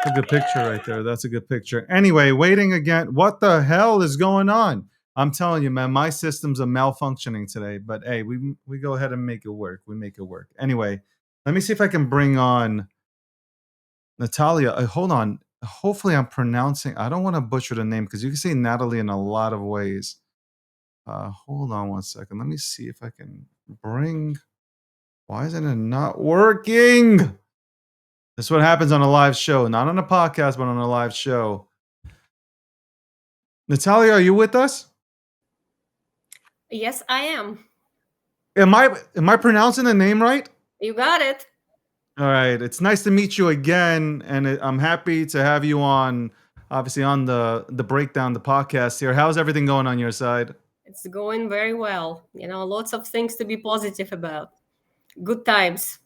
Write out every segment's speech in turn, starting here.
a good picture right there. That's a good picture. Anyway, waiting again. What the hell is going on? I'm telling you, man, my systems are malfunctioning today. But hey, we go ahead and make it work. We make it work. Anyway, let me see if I can bring on Natalia. Hold on. Hopefully, I'm pronouncing. I don't want to butcher the name because you can say Natalie in a lot of ways. Hold on one second. Let me see if I can bring. Why isn't it not working? That's what happens on a live show, not on a podcast, but on a live show. Natalia, are you with us? Yes, I am. Am I pronouncing the name right? You got it. All right. It's nice to meet you again, and I'm happy to have you on. Obviously, on the breakdown, the podcast here. How's everything going on your side? It's going very well. Lots of things to be positive about. Good times.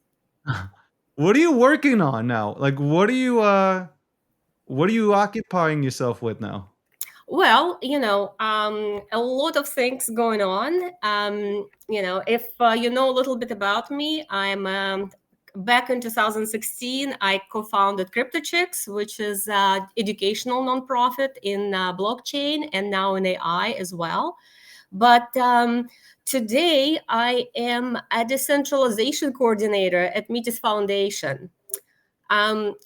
What are you working on now? Like, what are you occupying yourself with now? Well, a lot of things going on. If you know a little bit about me, I'm back in 2016. I co-founded CryptoChicks, which is an educational nonprofit in blockchain and now in AI as well. But today I am a decentralization coordinator at Metis Foundation.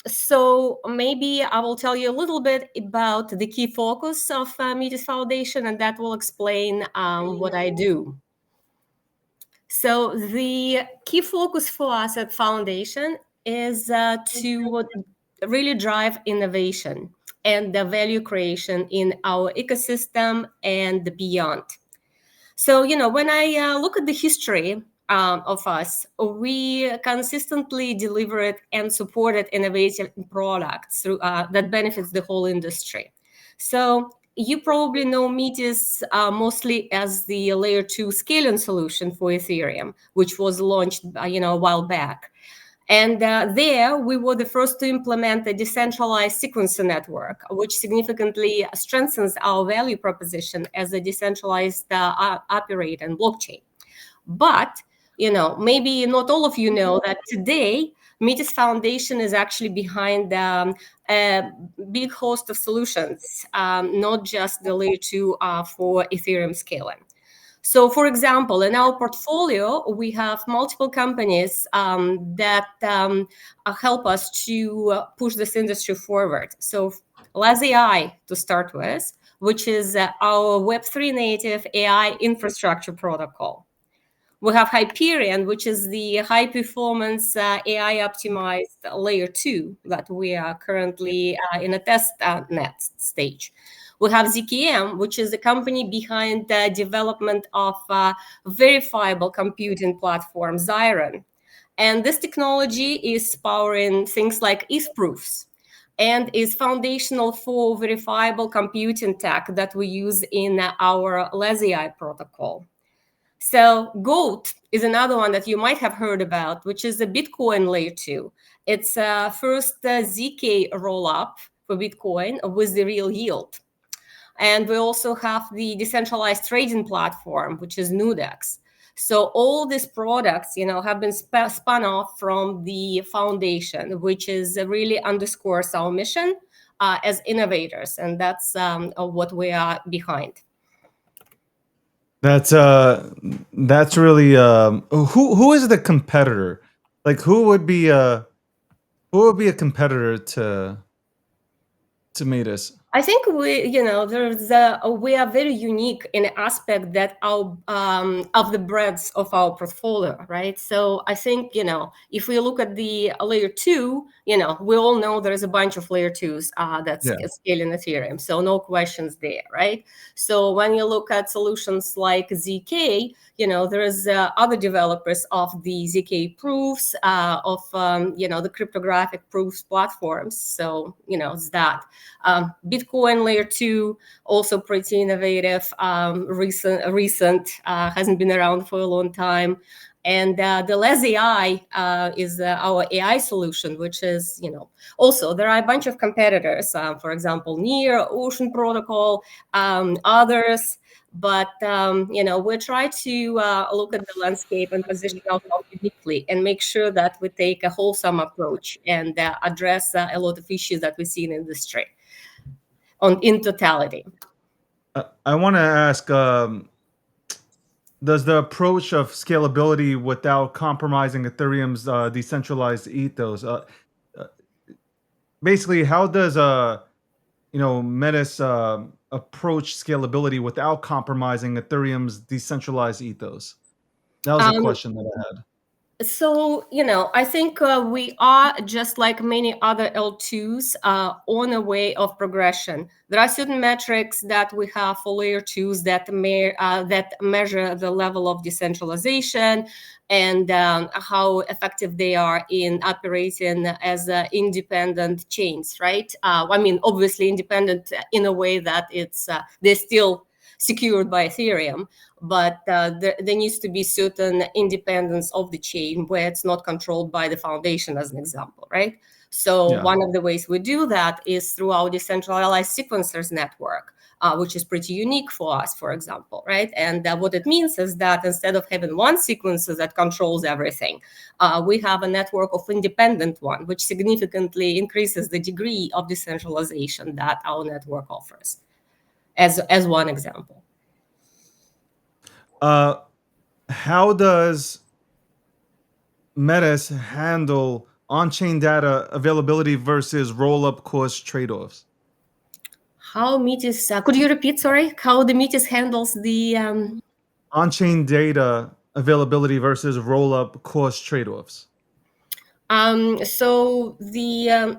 So maybe I will tell you a little bit about the key focus of Metis Foundation, and that will explain what I do. So the key focus for us at Foundation is to really drive innovation and the value creation in our ecosystem and beyond. So, when I look at the history of us, we consistently delivered and supported innovative products through, that benefits the whole industry. So you probably know Metis mostly as the layer 2 scaling solution for Ethereum, which was launched a while back. And there we were the first to implement a decentralized sequencer network, which significantly strengthens our value proposition as a decentralized operator and blockchain. But, maybe not all of you know that today, Metis Foundation is actually behind a big host of solutions, not just the layer 2 for Ethereum scaling. So, for example, in our portfolio, we have multiple companies that help us to push this industry forward. So, AI to start with, which is our Web3 native AI infrastructure protocol. We have Hyperion, which is the high performance AI optimized layer 2 that we are currently in a test net stage. We have ZKM, which is the company behind the development of verifiable computing platform, Zyron. And this technology is powering things like ETH proofs and is foundational for verifiable computing tech that we use in our LazyEye protocol. So GOAT is another one that you might have heard about, which is a Bitcoin layer 2. It's first ZK rollup for Bitcoin with the real yield. And we also have the decentralized trading platform, which is Nudex. So all these products, have been spun off from the foundation, which is really underscores our mission as innovators. And that's what we are behind. That's really who is the competitor? Like who would be a competitor to Metis? I think we are very unique in the aspect that our of the breadth of our portfolio, right? So I think if we look at the layer 2, we all know there is a bunch of layer 2s that's scaling Ethereum, so no questions there, right? So when you look at solutions like ZK, there is other developers of the ZK proofs of the cryptographic proofs platforms. So it's that. Bitcoin layer 2, also pretty innovative, recent, hasn't been around for a long time. And the LazyEye is our AI solution, which is, also there are a bunch of competitors, for example, Near, Ocean Protocol, others. But we try to look at the landscape and position ourselves uniquely and make sure that we take a wholesome approach and address a lot of issues that we see in industry in totality. I want to ask, does the approach of scalability without compromising Ethereum's decentralized ethos, uh, basically, how does Metis approach scalability without compromising Ethereum's decentralized ethos? That was a Um, question that I had. So, I think we are just like many other L2s on a way of progression. There are certain metrics that we have for layer twos that measure the level of decentralization and how effective they are in operating as independent chains, right? I mean, obviously independent in a way that they're still secured by Ethereum, but there needs to be certain independence of the chain where it's not controlled by the foundation, as an example, right? So Yeah. one of the ways we do that is through our decentralized sequencers network, which is pretty unique for us, for example, right? And what it means is that instead of having one sequencer that controls everything, we have a network of independent one, which significantly increases the degree of decentralization that our network offers, as one example. How does Metis handle on-chain data availability versus roll-up cost trade-offs? How Metis, could you repeat, sorry, how the Metis handles the On-chain data availability versus roll-up cost trade-offs. so the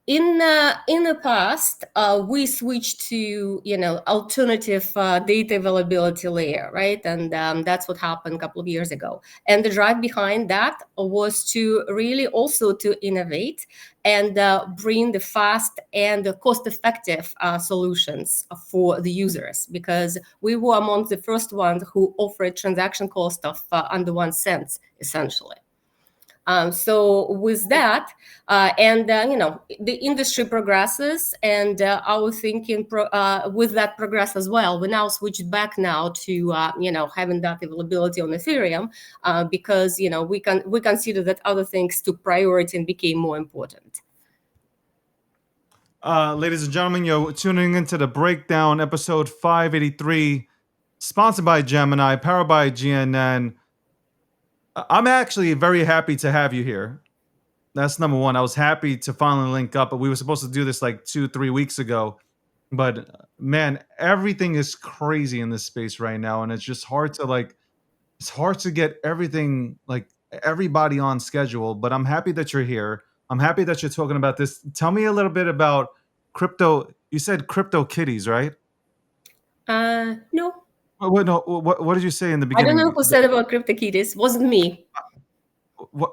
in the past, we switched to alternative data availability layer, right? And that's what happened a couple of years ago. And the drive behind that was to really also to innovate and bring the fast and cost-effective solutions for the users, because we were among the first ones who offered transaction cost of under 1 cent, essentially. So with that, the industry progresses, and our thinking with that progress as well. We now switched back now to having that availability on Ethereum because we consider that other things took priority and became more important. Ladies and gentlemen, you're tuning into the Breakdown, episode 583, sponsored by Gemini, powered by GNN. I'm actually very happy to have you here. That's number one. I was happy to finally link up, but we were supposed to do this like 2-3 weeks ago. But man, everything is crazy in this space right now, and it's just hard to it's hard to get everything, like everybody on schedule. But I'm happy that you're here. I'm happy that you're talking about this. Tell me a little bit about crypto. You said crypto kitties, right? No, What did you say in the I don't know beginning? who said about CryptoKitties. Wasn't me.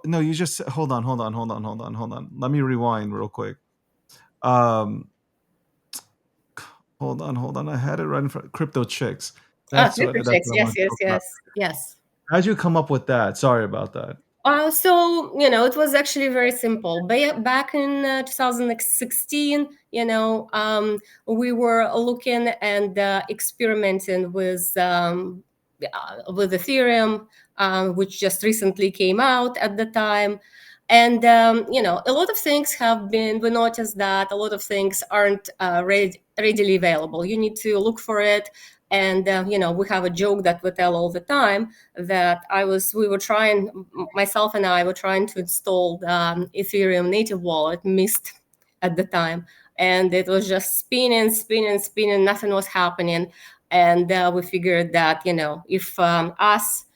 No, you just hold on. Let me rewind real quick. Um, hold on. I had it right in front. Crypto chicks. Crypto That's checks. what I Yes, want to yes, talk about. yes, yes. How'd you come up with that? Sorry about that. So, it was actually very simple. Back in 2016, we were looking and experimenting with Ethereum, which just recently came out at the time. And, a lot of things we noticed that a lot of things aren't readily available. You need to look for it. And, we have a joke that we tell all the time that myself and I were trying to install the Ethereum native wallet, Mist, at the time. And it was just spinning, nothing was happening. And we figured that, if us,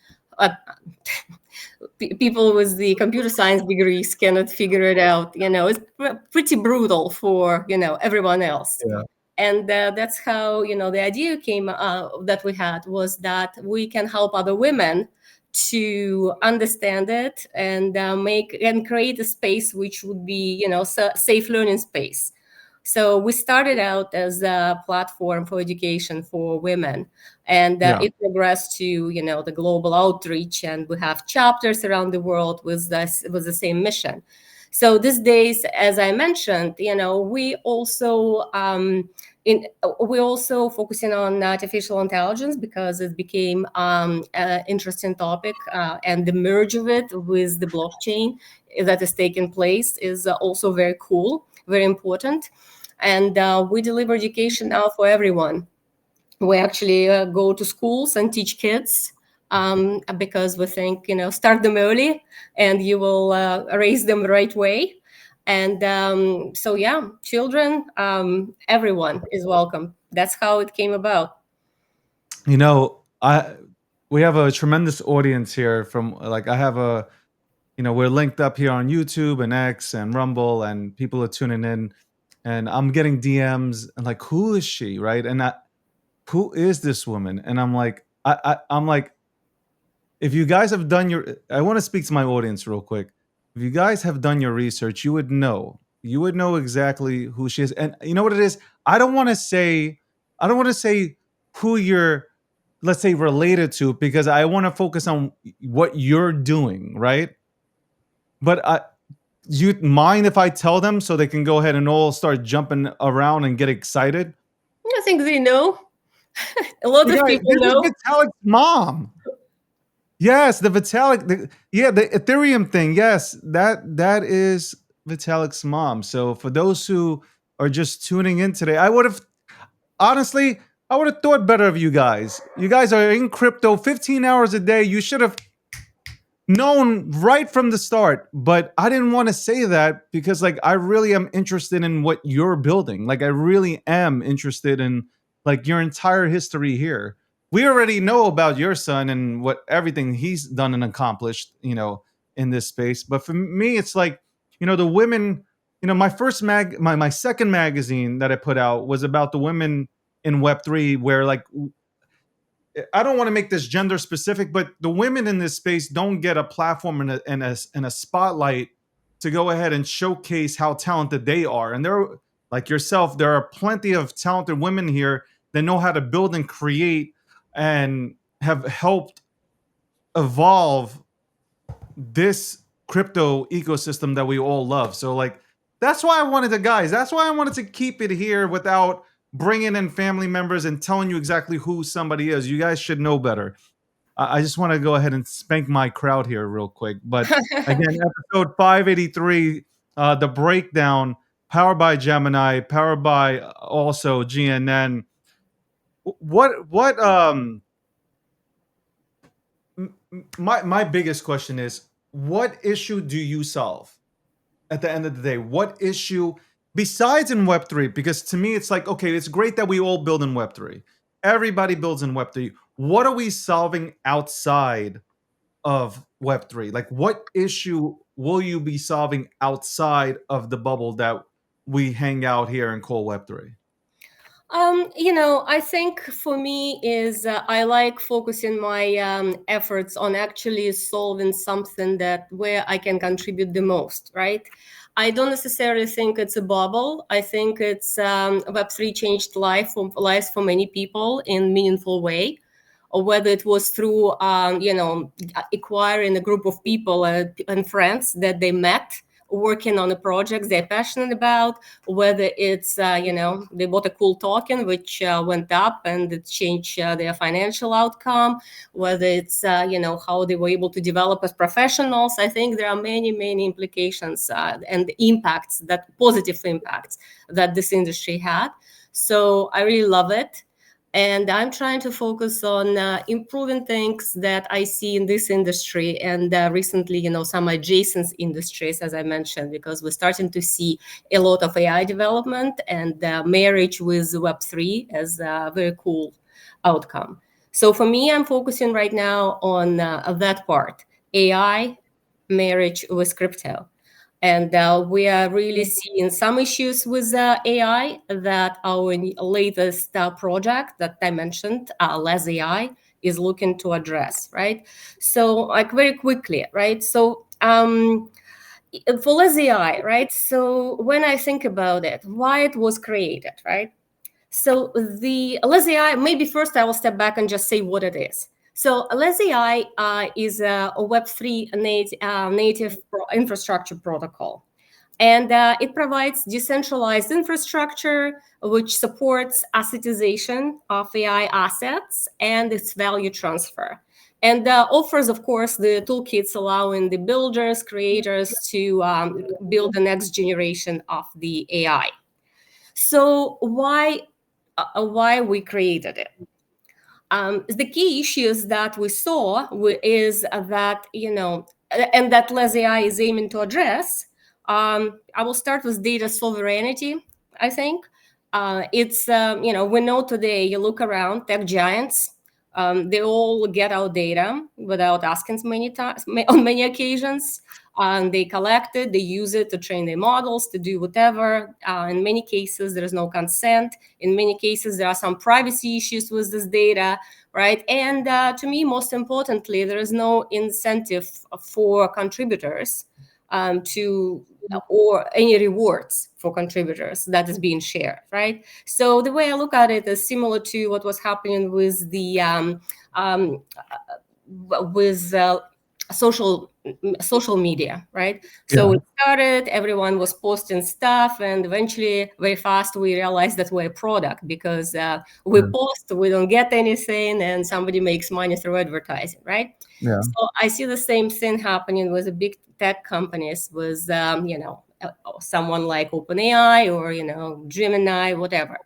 people with the computer science degrees cannot figure it out, it's pretty brutal for, everyone else. Yeah. And that's how the idea came that we had was that we can help other women to understand it and create a space which would be safe learning space. So we started out as a platform for education for women, and it progressed to the global outreach, and we have chapters around the world with the same mission. So these days, as I mentioned, we also we also focusing on artificial intelligence because it became an interesting topic, and the merge of it with the blockchain that is taking place is also very cool, very important. And we deliver education now for everyone. We actually go to schools and teach kids, because we think, start them early and you will raise them the right way. And so, yeah, children, everyone is welcome. That's how it came about. You know, we have a tremendous audience here from, like, I have a, we're linked up here on YouTube and X and Rumble, and people are tuning in, and I'm getting DMs and like, who is she, right? And who is this woman? And I'm like, I'm like, if you guys have done your, I want to speak to my audience real quick. If you guys have done your research, you would know exactly who she is. And you know what it is? I don't want to say, I don't want to say who you're, let's say, related to, because I want to focus on what you're doing, right? But you mind if I tell them so they can go ahead and all start jumping around and get excited? I think they know. A lot You of guys, people this is know. Vitalik's mom. Yes, the Vitalik, the Ethereum thing. Yes, that is Vitalik's mom. So for those who are just tuning in today, I would have, honestly, I would have thought better of you guys. You guys are in crypto 15 hours a day. You should have known right from the start. But I didn't want to say that because, like, I really am interested in what you're building. Like, I really am interested in, like, your entire history here. We already know about your son and what everything he's done and accomplished, in this space. But for me, it's like, the women, my first my second magazine that I put out was about the women in Web3, where, like, I don't want to make this gender specific, but the women in this space don't get a platform and a spotlight to go ahead and showcase how talented they are. And they're like yourself, there are plenty of talented women here that know how to build and create and have helped evolve this crypto ecosystem that we all love. So, like, that's why I wanted to, guys, that's why I wanted to keep it here without bringing in family members and telling you exactly who somebody is. You guys should know better. I just want to go ahead and spank my crowd here real quick. But again, episode 583, the breakdown, powered by Gemini, powered by also GNN. What my biggest question is, what issue do you solve at the end of the day? What issue besides in Web3? Because to me, it's like, okay, it's great that we all build in Web3. Everybody builds in Web3. What are we solving outside of Web3? Like, what issue will you be solving outside of the bubble that we hang out here and call Web3? I think for me is I like focusing my efforts on actually solving something that where I can contribute the most, right? I don't necessarily think it's a bubble. I think it's Web3 changed lives for many people in meaningful way, or whether it was through acquiring a group of people and friends that they met working on a project they're passionate about, whether it's they bought a cool token which went up and it changed their financial outcome, whether it's how they were able to develop as professionals. I think there are many implications and impacts, that positive impacts that this industry had. So I really love it. And I'm trying to focus on improving things that I see in this industry and recently, some adjacent industries, as I mentioned, because we're starting to see a lot of AI development and marriage with Web3 as a very cool outcome. So for me, I'm focusing right now on that part, AI marriage with crypto. And we are really seeing some issues with AI that our latest project that I mentioned, Less AI, is looking to address, right? So, like, very quickly, right? So, for Less AI, right? So, when I think about it, why it was created, right? So, the Less AI, maybe first I will step back and just say what it is. So Less AI is a Web3 native infrastructure protocol. And it provides decentralized infrastructure, which supports assetization of AI assets and its value transfer. And offers, of course, the toolkits allowing the builders, creators to build the next generation of the AI. So why we created it? The key issues that we saw is that, and that LES AI is aiming to address. I will start with data sovereignty, I think. It's, we know today, you look around, tech giants, they all get our data without asking many times, on many occasions. They collect it, they use it to train their models, to do whatever. In many cases, there is no consent. In many cases, there are some privacy issues with this data, right? And to me, most importantly, there is no incentive for contributors or any rewards for contributors that is being shared, right? So the way I look at it is similar to what was happening with the social media, right? So it started, everyone was posting stuff, and eventually, very fast, we realized that we're a product because we post, we don't get anything, and somebody makes money through advertising, right? Yeah. So I see the same thing happening with the big tech companies, with someone like OpenAI or Gemini, whatever.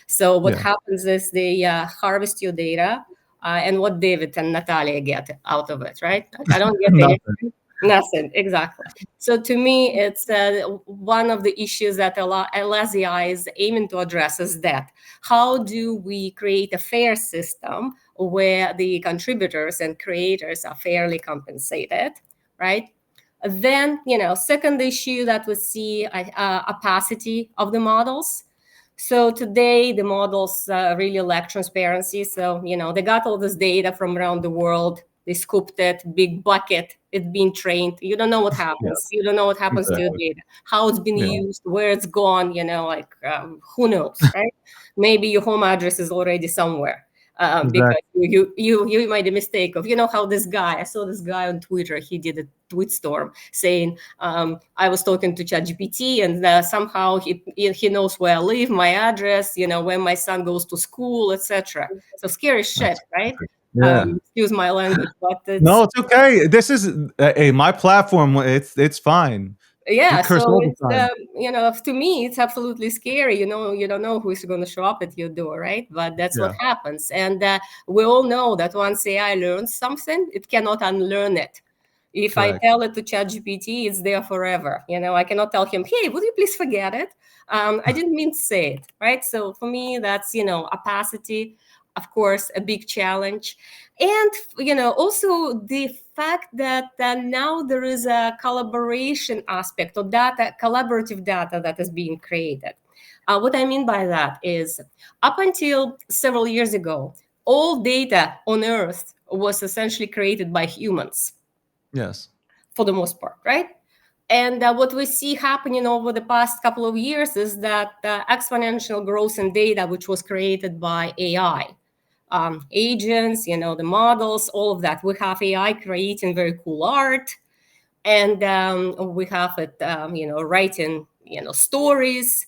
So what happens is they harvest your data. And what David and Natalia get out of it, right? I don't get anything. Nothing, exactly. So to me, it's one of the issues that LES AI is aiming to address is that how do we create a fair system where the contributors and creators are fairly compensated, right? Then, second issue that we see, opacity of the models. So today, the models really lack transparency. So, they got all this data from around the world. They scooped it, big bucket, it's being trained. You don't know what happens. You don't know what happens to your data, how it's been used, where it's gone, who knows, right? Maybe your home address is already somewhere. Because you made a mistake of, how this guy, I saw this guy on Twitter, he did a tweet storm saying, I was talking to ChatGPT and somehow he knows where I live, my address, where my son goes to school, etc. So scary shit, right? Excuse my language, but no, it's okay. This is my platform. It's fine. Yeah, curse so all it's the time. to me it's absolutely scary. You don't know who's going to show up at your door, right? But that's what happens, and we all know that once AI learns something, it cannot unlearn it. If I tell it to ChatGPT, it's there forever. I cannot tell him, hey, would you please forget it? I didn't mean to say it, right? So for me, that's opacity, of course, a big challenge. And also the fact that now there is a collaboration aspect of data, collaborative data that is being created. What I mean by that is, up until several years ago, all data on Earth was essentially created by humans. Yes. For the most part, right? And what we see happening over the past couple of years is that exponential growth in data, which was created by AI. Agents, the models, all of that. We have AI creating very cool art, and we have it, writing, stories,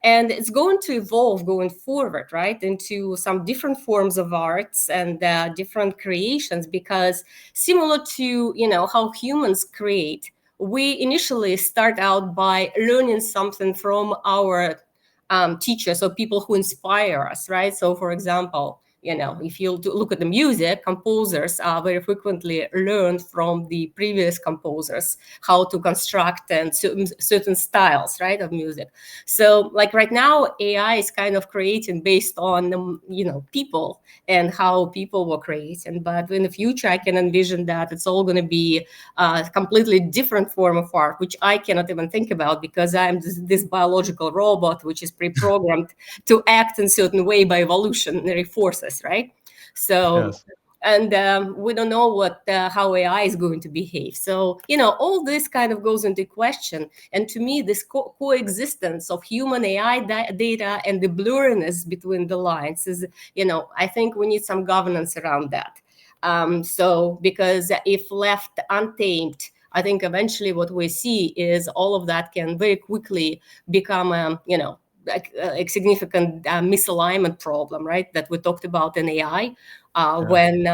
and it's going to evolve going forward, right, into some different forms of arts and different creations, because similar to, how humans create, we initially start out by learning something from our teachers or people who inspire us, right? So, for example, if you look at the music, composers very frequently learn from the previous composers how to construct and certain styles, right, of music. So, like right now, AI is kind of creating based on, people and how people were creating. But in the future, I can envision that it's all going to be a completely different form of art, which I cannot even think about because I'm this biological robot which is pre-programmed to act in a certain way by evolutionary forces, right? So, and we don't know how AI is going to behave. So, all this kind of goes into question. And to me, this coexistence of human AI data and the blurriness between the lines is, I think we need some governance around that. So, because if left untamed, I think eventually what we see is all of that can very quickly become, a significant misalignment problem, right? That we talked about in AI. When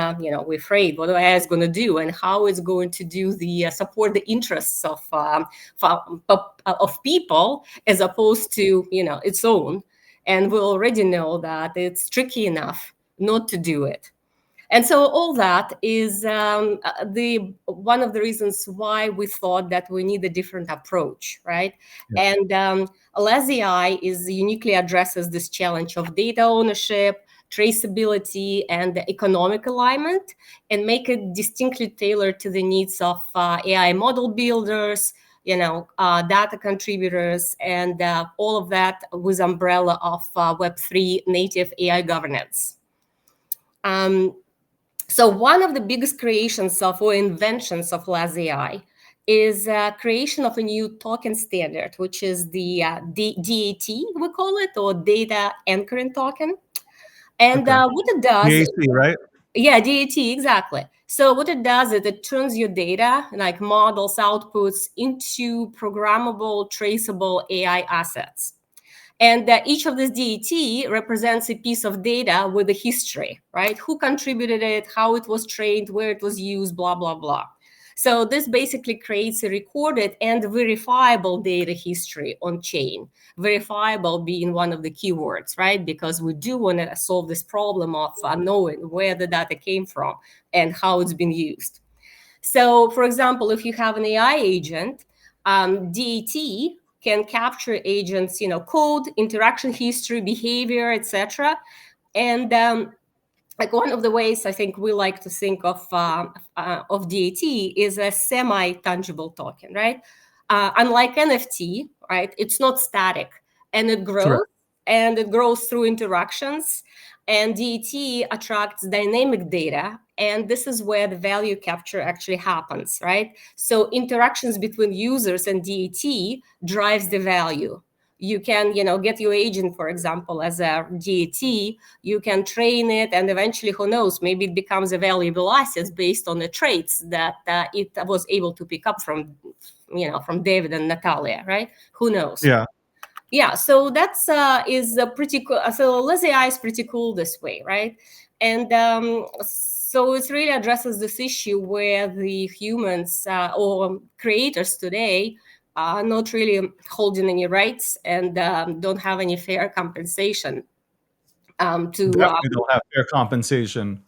we're afraid what AI is going to do and how it's going to do the support the interests of people as opposed to its own, and we already know that it's tricky enough not to do it. And so all that is the one of the reasons why we thought that we need a different approach, right? Yeah. And LASI is uniquely addresses this challenge of data ownership, traceability, and economic alignment, and make it distinctly tailored to the needs of AI model builders, data contributors, and all of that with umbrella of Web3 native AI governance. So one of the biggest creations or inventions of LASI is creation of a new token standard, which is the DAT, we call it, or data anchoring token. And what it does... DAC, right? Yeah, DAT, exactly. So what it does is it turns your data, like models, outputs, into programmable, traceable AI assets. And each of these DAT represents a piece of data with a history, right? Who contributed it, how it was trained, where it was used, blah, blah, blah. So this basically creates a recorded and verifiable data history on chain. Verifiable being one of the keywords, right? Because we do want to solve this problem of knowing where the data came from and how it's been used. So, for example, if you have an AI agent, DAT can capture agents, code, interaction history, behavior, etc. And like one of the ways I think we like to think of DAT is a semi-tangible token, right? Unlike NFT, right? It's not static, and it grows, Correct. and it grows through interactions. And DAT attracts dynamic data, and this is where the value capture actually happens, right? So interactions between users and DAT drives the value. You can, get your agent, for example, as a DAT. You can train it, and eventually, who knows, maybe it becomes a valuable asset based on the traits that it was able to pick up from David and Natalia, right? Who knows? Yeah, so that's is pretty cool. So LASI is pretty cool this way, right? And so it really addresses this issue where the humans or creators today are not really holding any rights and don't have any fair compensation. Definitely don't have fair compensation.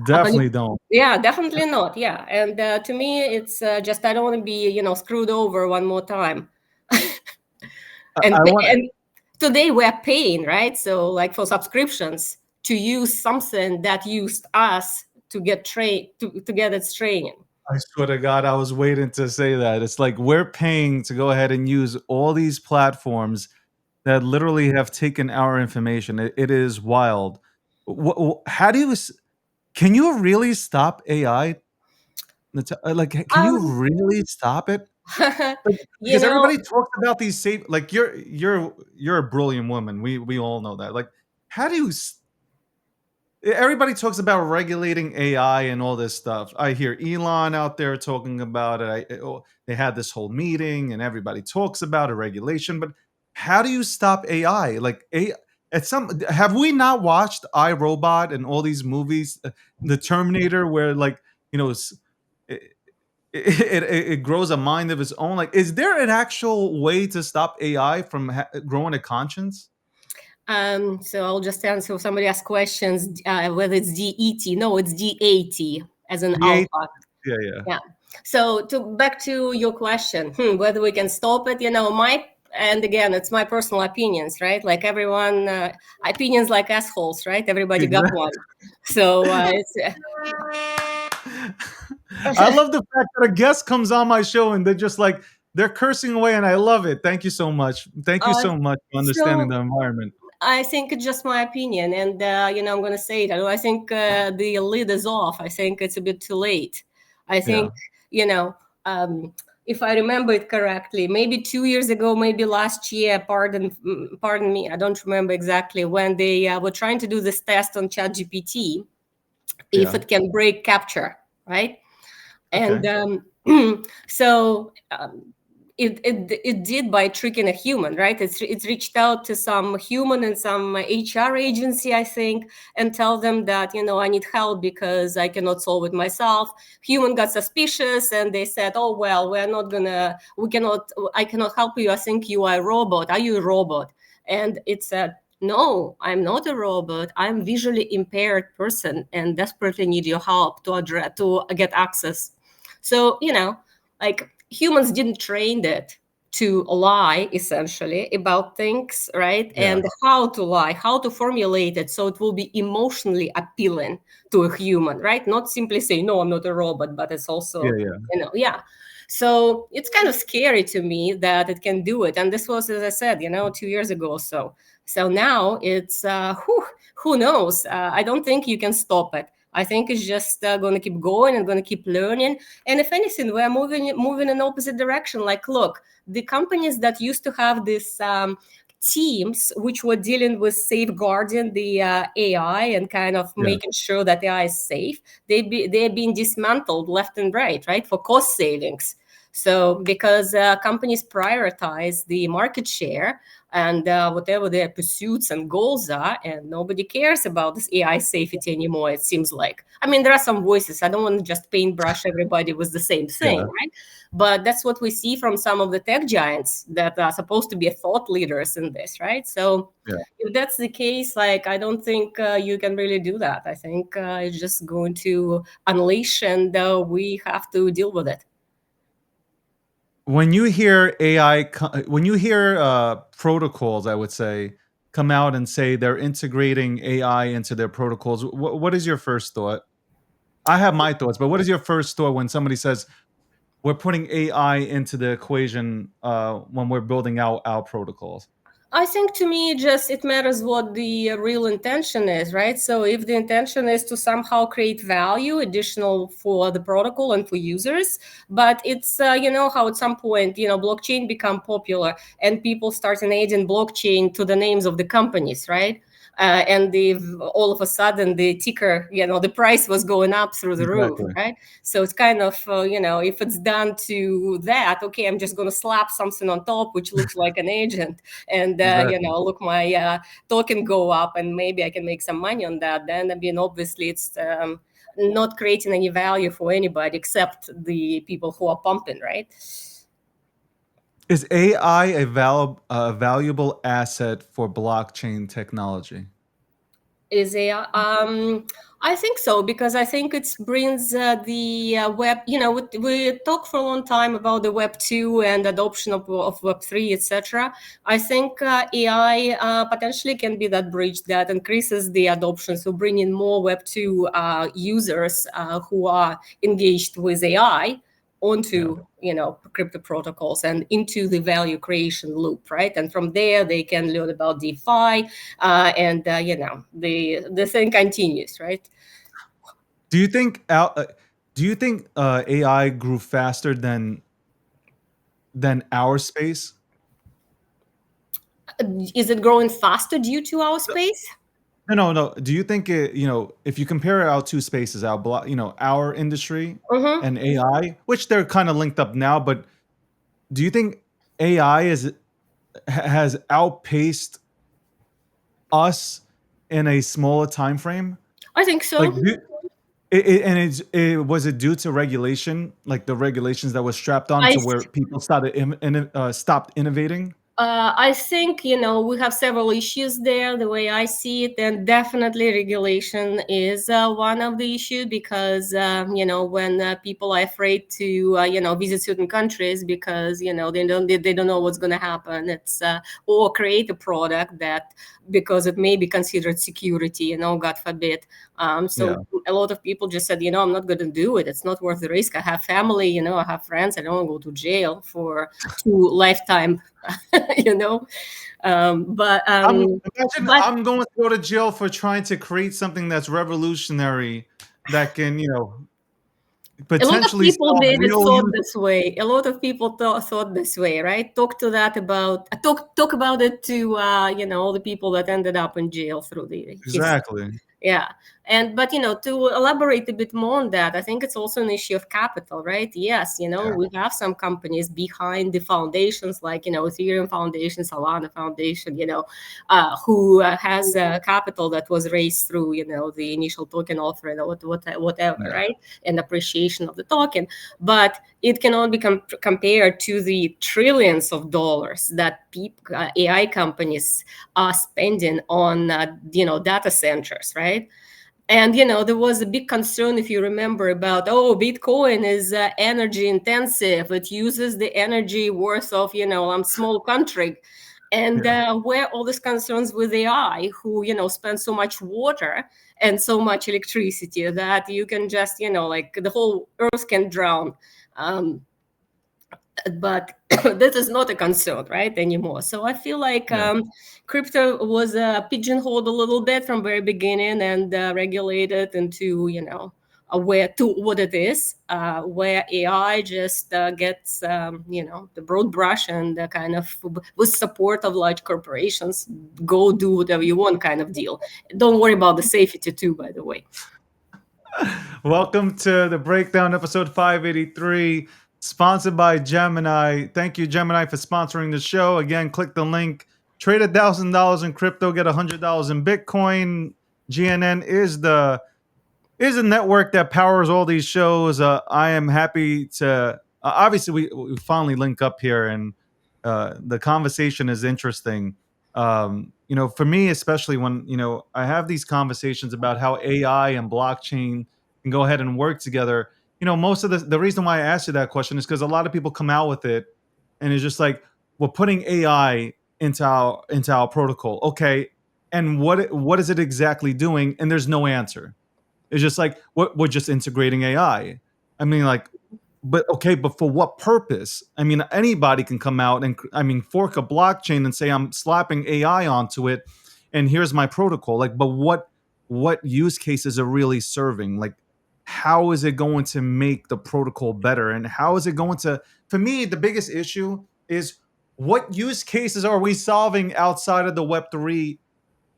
Definitely don't. Yeah, definitely not. Yeah, and to me, it's just I don't want to be screwed over one more time. And today we're paying, right? So like for subscriptions to use something that used us to get to get its training. I swear to God, I was waiting to say that. It's like we're paying to go ahead and use all these platforms that literally have taken our information. It is wild. How do you? Can you really stop AI? Like, can you really stop it? Like, because everybody talks about these safe. Like, you're a brilliant woman. We all know that. Like, how do you? Everybody talks about regulating AI and all this stuff. I hear Elon out there talking about it. They had this whole meeting, and everybody talks about a regulation. But how do you stop AI? Like, have we not watched iRobot and all these movies, the Terminator, where like it, it grows a mind of its own? Like, is there an actual way to stop AI from growing a conscience? So I'll just answer. Somebody asked questions whether it's DET. No, it's DAT as an alpha. Yeah. So back to your question, whether we can stop it. And again, it's my personal opinions, right? Like everyone, opinions like assholes, right? Everybody got one. So it's. I love the fact that a guest comes on my show and they're cursing away, and I love it. Thank you so much. Thank you so much for understanding the environment. I think it's just my opinion, and I'm going to say it. I think the lid is off. I think it's a bit too late. I think if I remember it correctly, maybe 2 years ago, maybe last year. Pardon me, I don't remember exactly when they were trying to do this test on ChatGPT, if it can break captcha, right? And So it did by tricking a human, right? It's reached out to some human and some HR agency, I think, and tell them that, I need help because I cannot solve it myself. Human got suspicious and they said, oh, well, I cannot help you. I think you are a robot. Are you a robot? And it said, no, I'm not a robot. I'm visually impaired person and desperately need your help to get access. So, like humans didn't train it to lie essentially about things, right? Yeah. And how to lie, how to formulate it so it will be emotionally appealing to a human, right? Not simply say, no, I'm not a robot, but it's Yeah. also, Yeah. yeah. So it's kind of scary to me that it can do it. And this was, as I said, 2 years ago or so. So now it's, who knows? I don't think you can stop it. I think it's just going to keep going and going to keep learning. And if anything, we're moving in opposite direction. Like, look, the companies that used to have this teams which were dealing with safeguarding the AI and kind of Yeah. making sure that AI is safe, they're being dismantled left and right, for cost savings. So because companies prioritize the market share and whatever their pursuits and goals are, and nobody cares about this AI safety anymore, it seems like. I mean, there are some voices. I don't want to just paintbrush everybody with the same thing, Yeah. right? But that's what we see from some of the tech giants that are supposed to be thought leaders in this, right? So Yeah. if that's the case, like, I don't think you can really do that. I think it's just going to unleash, and we have to deal with it. When you hear when you hear protocols, I would say, come out and say they're integrating AI into their protocols, what is your first thought? I have my thoughts, but what is your first thought when somebody says we're putting AI into the equation when we're building out our protocols? I think to me, just it matters what the real intention is, right? So if the intention is to somehow create value additional for the protocol and for users, but it's, how at some point, blockchain become popular and people start adding blockchain to the names of the companies, right? And all of a sudden the ticker, the price was going up through the roof, Exactly. right? So it's kind of, if it's done to that, okay, I'm just going to slap something on top, which looks like an agent and Exactly. look, my token go up and maybe I can make some money on that. Then, I mean, obviously it's not creating any value for anybody except the people who are pumping, right? Is AI a valuable asset for blockchain technology? Is a I think so, because I think it brings the web, we talk for a long time about the web 2 and adoption of web 3, etc. I think AI potentially can be that bridge that increases the adoption, so bringing more web 2 users who are engaged with AI Yeah. onto crypto protocols and into the value creation loop, right? And from there they can learn about DeFi, and the thing continues, right? Do you think AI grew faster than our space? Is it growing faster due to our space? No, no, no. Do you think if you compare our two spaces, our industry Mm-hmm. and AI, which they're kind of linked up now, but do you think AI has outpaced us in a smaller time frame? I think Like, so. was it due to regulation, like the regulations that was strapped on I to where people stopped innovating? I think, we have several issues there, the way I see it, and definitely regulation is one of the issues because, when people are afraid to, visit certain countries because, they don't know what's going to happen. It's or create a product that because it may be considered security, God forbid. Yeah. So a lot of people just said, I'm not going to do it. It's not worth the risk. I have family, I have friends. I don't want to go to jail for 2 lifetime you know but Imagine but I'm going to go to jail for trying to create something that's revolutionary that can, a lot of potentially people, solve David, real thought use. this way. A lot of people thought this way, right? Talk about it to all the people that ended up in jail through the history. Exactly. Yeah. But to elaborate a bit more on that, I think it's also an issue of capital, right? Yes, Yeah. we have some companies behind the foundations, like Ethereum Foundation, Solana Foundation, who has capital that was raised through the initial token offering or whatever, Yeah. right? And appreciation of the token. But it cannot be compared to the trillions of dollars that AI companies are spending on data centers, right? And there was a big concern, if you remember, about Bitcoin is energy intensive. It uses the energy worth of small country, and Yeah. where all these concerns with AI, who spend so much water and so much electricity that you can just like the whole earth can drown. But this is not a concern right anymore. So I feel like Yeah. crypto was pigeonholed a little bit from very beginning and regulated into aware to what it is, where AI just gets the broad brush and kind of with support of large corporations, go do whatever you want kind of deal. Don't worry about the safety too, by the way. Welcome to the breakdown, episode 583, sponsored by Gemini. Thank you, Gemini, for sponsoring the show. Again, click the link. Trade $1,000 in crypto, get $100 in Bitcoin. GNN is a network that powers all these shows. I am happy to obviously we finally link up here, and the conversation is interesting. For me, especially when I have these conversations about how AI and blockchain can go ahead and work together. Most of the reason why I asked you that question is because a lot of people come out with it, and it's just like we're putting AI into our protocol, okay, and what is it exactly doing? And there's no answer. It's just like we're just integrating AI. I mean, like, but okay, but for what purpose? I mean, anybody can come out and fork a blockchain and say I'm slapping AI onto it, and here's my protocol. Like, but what use cases are really serving? Like, how is it going to make the protocol better? And how is it going to? For me, the biggest issue is what use cases are we solving outside of the Web3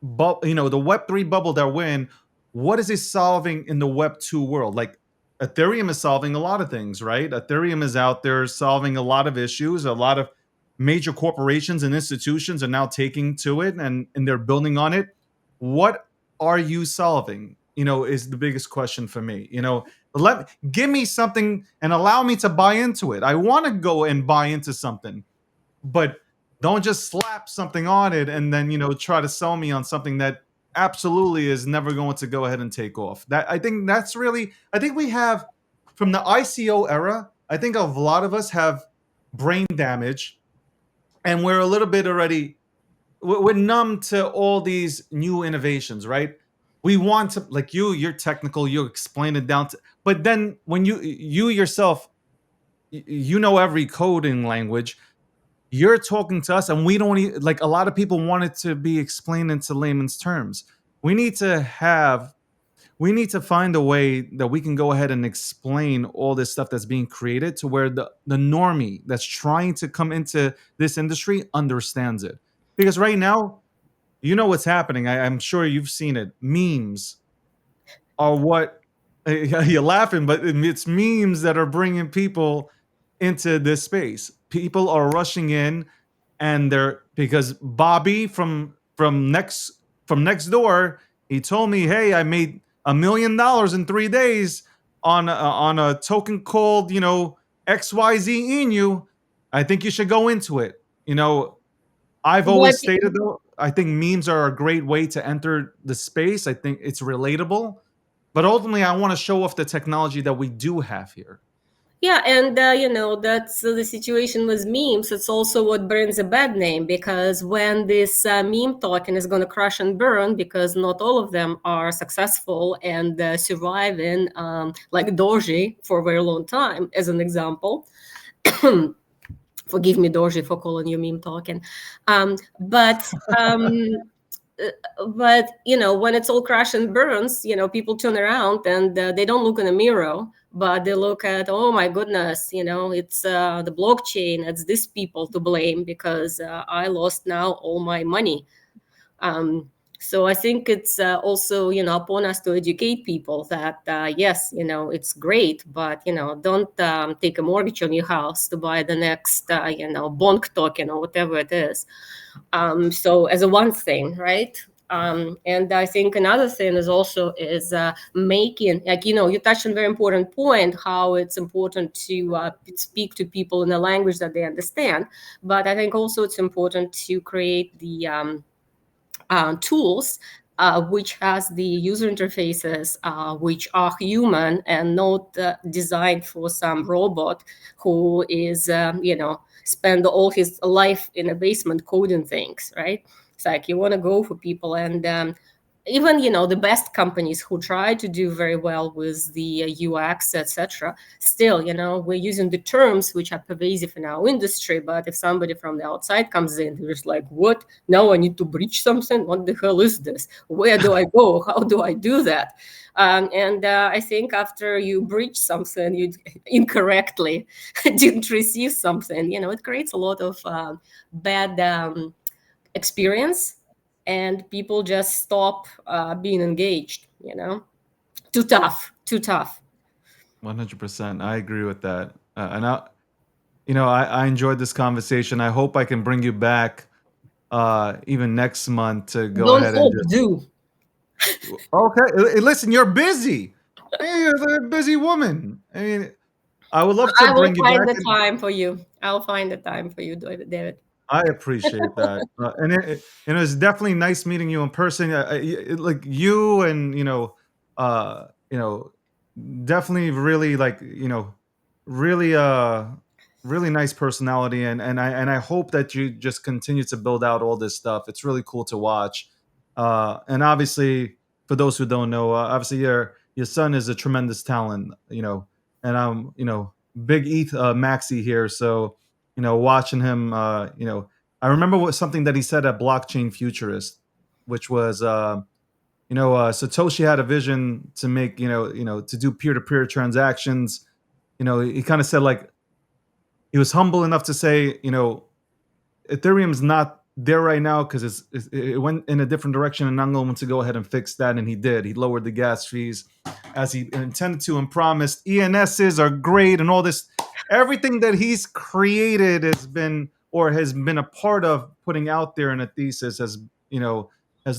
the Web3 bubble that we're in? What is it solving in the Web2 world? Like Ethereum is solving a lot of things, right? Ethereum is out there solving a lot of issues. A lot of major corporations and institutions are now taking to it, and they're building on it. What are you solving? Is the biggest question for me. Give me something and allow me to buy into it. I want to go and buy into something, but don't just slap something on it and then try to sell me on something that absolutely is never going to go ahead and take off. That I think that's really, I think we have, from the ICO era, I think a lot of us have brain damage, and we're a little bit already, we're numb to all these new innovations, right? We want to, like, you're technical, you explain it down to, but then when you yourself, you know every coding language. You're talking to us, and we don't like, a lot of people want it to be explained into layman's terms. We need to have, we need to find a way that we can go ahead and explain all this stuff that's being created to where the normie that's trying to come into this industry understands it. Because right now, what's happening. I'm sure you've seen it. Memes are what you're laughing, but it's memes that are bringing people into this space. People are rushing in, and they're, because Bobby from next door, he told me, "Hey, I made $1 million in 3 days on a token called XYZ Inu. I think you should go into it." I've But always stated, though, I think memes are a great way to enter the space. I think it's relatable, but ultimately, I want to show off the technology that we do have here. yeah, and that's the situation with memes. It's also what brings a bad name, because when this meme token is going to crash and burn, because not all of them are successful and surviving, like Doji for a very long time, as an example. Forgive me, Doji, for calling you meme token. But when it's all crash and burns, people turn around and they don't look in the mirror, but they look at, oh my goodness, it's the blockchain, it's these people to blame because I lost now all my money. So I think it's also, upon us to educate people that yes, it's great, but don't take a mortgage on your house to buy the next bonk token or whatever it is. So as a one thing, right? And I think another thing is making, like, you touched on a very important point, how it's important to speak to people in a language that they understand. But I think also it's important to create the tools which has the user interfaces which are human and not designed for some robot who is spend all his life in a basement coding things, right? It's like you want to go for people, and even the best companies who try to do very well with the UX, etc., still we're using the terms which are pervasive in our industry. But if somebody from the outside comes in, they're just like, what, now I need to breach something? What the hell is this? Where do I go? How do I do that? And I think after you breach something, you incorrectly didn't receive something, it creates a lot of bad experience, and people just stop being engaged. Too tough, too tough. 100%. I agree with that. And I enjoyed this conversation. I hope I can bring you back even next month to go Don't ahead and hope, just. do. Okay, listen, you're busy. Hey, you're a busy woman. I mean, I would love to I will bring you find back. the time for you. I'll find the time for you, David. I appreciate that, and it's definitely nice meeting you in person. Like you, and uh, you know, definitely really like really really nice personality, and I hope that you just continue to build out all this stuff. It's really cool to watch, and obviously for those who don't know, obviously your son is a tremendous talent, and I'm big ETH Maxi here, so watching him, I remember something that he said at Blockchain Futurist, which was, Satoshi had a vision to make, to do peer to peer transactions. He kind of said like he was humble enough to say, Ethereum's not there right now because it went in a different direction, and I'm going to go ahead and fix that. And he did. He lowered the gas fees as he intended to and promised. ENSs are great, and all this, everything that he's created has been a part of putting out there in a thesis has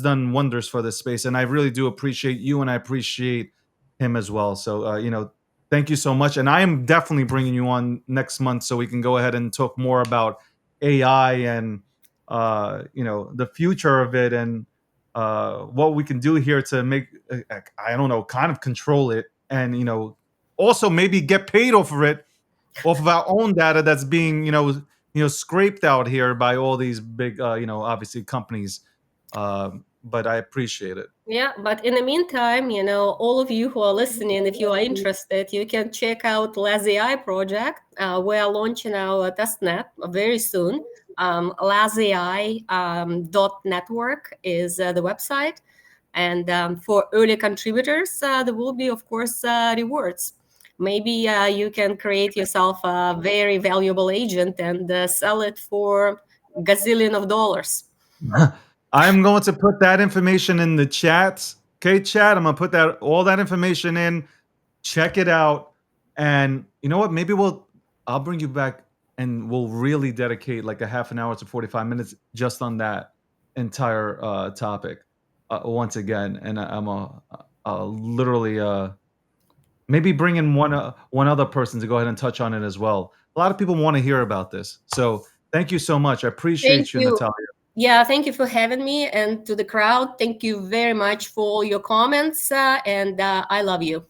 done wonders for this space. And I really do appreciate you, and I appreciate him as well. So thank you so much. And I am definitely bringing you on next month so we can go ahead and talk more about AI and the future of it, and what we can do here to make I don't know, kind of control it, and also maybe get paid off of it, off of our own data that's being scraped out here by all these big obviously companies. But I appreciate it. Yeah, but in the meantime, all of you who are listening, if you are interested, you can check out LazAI project. We are launching our testnet very soon. LazAI .network is the website. And for early contributors, there will be, of course, rewards. Maybe you can create yourself a very valuable agent and sell it for gazillion of dollars. I'm going to put that information in the chat. Okay, chat. I'm gonna put all that information in. Check it out, and you know what? Maybe I'll bring you back, and we'll really dedicate like a half an hour to 45 minutes just on that entire topic once again. And I'm literally maybe bring in one other person to go ahead and touch on it as well. A lot of people want to hear about this, so thank you so much. I Thank appreciate you, you. Natalia. Yeah, thank you for having me. And to the crowd, thank you very much for your comments. And I love you.